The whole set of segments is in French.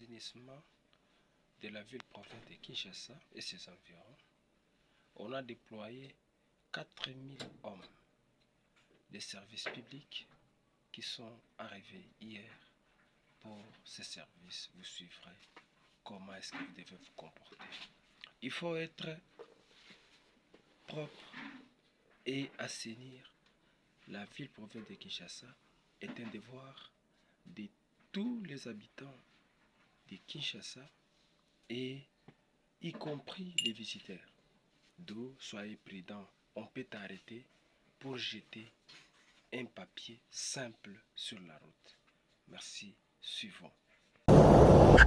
L'assainissement de la ville-province de Kinshasa et ses environs, on a déployé 4000 hommes des services publics qui sont arrivés hier pour ces services. Vous suivrez comment est-ce que vous devez vous comporter. Il faut être propre et assainir la ville-province de Kinshasa est un devoir de tous les habitants de Kinshasa et y compris les visiteurs. D'où soyez prudents, on peut arrêter pour jeter un papier simple sur la route. Merci, suivons.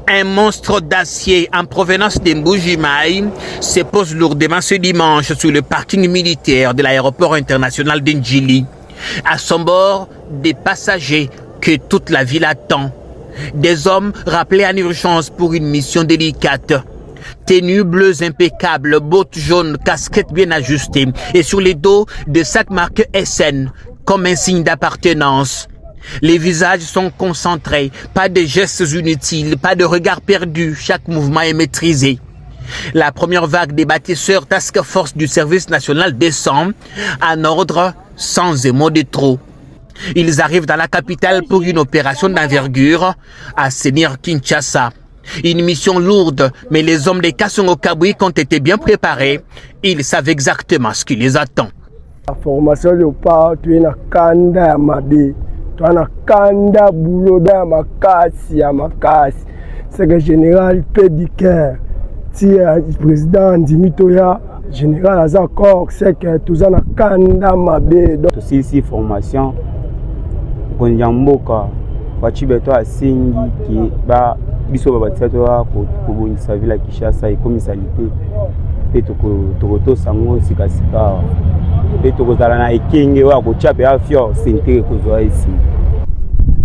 Un monstre d'acier en provenance de Mbuji-Mayi se pose lourdement ce dimanche sur le parking militaire de l'aéroport international de Njili. À son bord, des passagers que toute la ville attend. Des hommes rappelés en urgence pour une mission délicate. Tenues bleues impeccables, bottes jaunes, casquettes bien ajustées et sur les dos de sacs marqués SN comme un signe d'appartenance. Les visages sont concentrés, pas de gestes inutiles, pas de regards perdus, chaque mouvement est maîtrisé. La première vague des bâtisseurs Task Force du service national descend en ordre sans un mot de trop. Ils arrivent dans la capitale pour une opération d'envergure, assainir Kinshasa. Une mission lourde, mais les hommes de Kasongo Kabwik ont été bien préparés. Ils savent exactement ce qui les attend. La formation de part, tu es na kanda ya mabe, tu es na kanda boulot da makasi ya makasi. C'est que général Pédicaire, si président Dimitoya, général Azakor, c'est que tout ça na kanda mabe. Donc ici formation, Konjamboka, Wachibeto asingi ki ba biso babatsato ko bonisa vila Kinshasa et commisalité. Tokoto sango sikasika pe tokozala na ekenge wa kochape afio sentere kozwa ici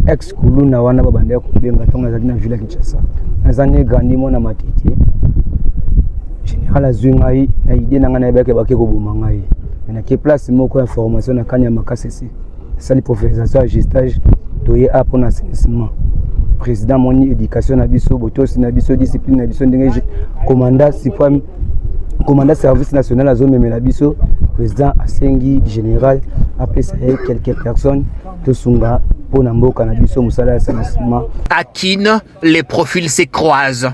ex kuluna wana babande kubenga tonga zakina vila Kinshasa nazane grandi mona matiti général azwingai na idée nanga na yebake bake ko boma ngai na ke place moko information na kanya makasese sali professeur gestage toye apo na assainissement président moni éducation na biso botosi na biso discipline na biso ndenge commandant suprême commandant service national à zone Memelabiso, président Asengi général après ça quelques personnes de Sunga pour Nambo Canabiso Moussala assainissement. À Kin, les profils se croisent.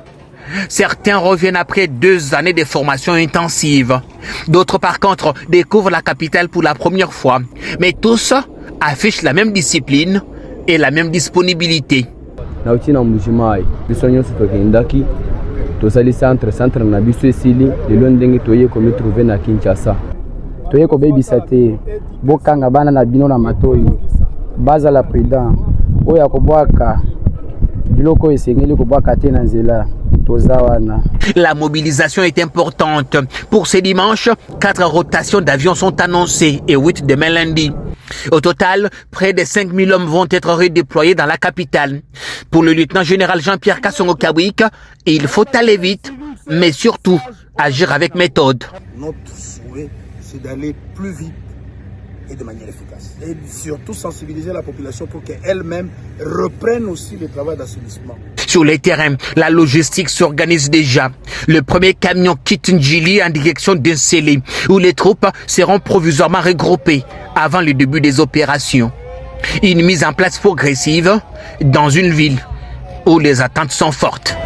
Certains reviennent après 2 années de formation intensive. D'autres par contre découvrent la capitale pour la première fois. Mais tous affichent la même discipline et la même disponibilité. Nautina Mbuji-Mayi, bisonyo sitokendaki. Tosali centre na biso esili lelo ndenge toye komi trouver na Kinshasa toye ko bebisa te bokanga bana na bino na matoyi baza la président oya ko bwaka biloko esengeli ko bwaka te na nzela tozawana. La mobilisation est importante. Pour ce dimanche, 4 rotations d'avions sont annoncées et 8 demain lundi. Au total, près de 5000 hommes vont être redéployés dans la capitale. Pour le lieutenant-général Jean-Pierre Kasongo Kabwik, il faut aller vite, mais surtout agir avec méthode. Notre souhait, c'est d'aller plus vite et de manière efficace. Et surtout sensibiliser la population pour qu'elle-même reprenne aussi le travail d'assainissement. Sur les terrains, la logistique s'organise déjà. Le premier camion quitte Njili en direction d'Nsele, où les troupes seront provisoirement regroupées avant le début des opérations. Une mise en place progressive dans une ville où les attentes sont fortes.